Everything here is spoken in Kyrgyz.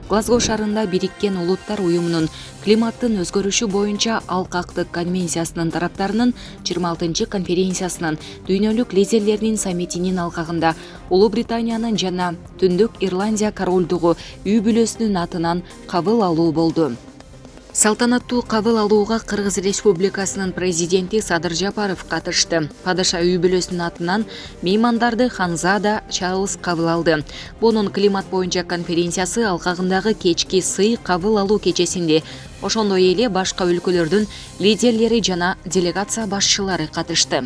Глазго шаарында Бириккен Улуттар Уюмунун климаттын өзгөрүшү боюнча алкактык конвенциясынын тараптарынын 26 конференциясынын дүйнөлүк лидерлеринин саммитинин алкагында Улуу Британиянын жана Түндүк Ирландия королдугу үй бүлөсүнүн атынан кабыл алуу болду. Салтанаттуу кабыл алууга Кыргыз Республикасынын президенти Садыр Жапаров катышты. Падыша үй бүлөсүнүн атынан меймандарды Ханзада Чарльз кабыл алды. Бунун климат боюнча конференциясы алкагындагы кечки сый кабыл алуу кечесинде ошондой эле башка өлкөлөрдүн лидерлери жана делегация башчылары катышты.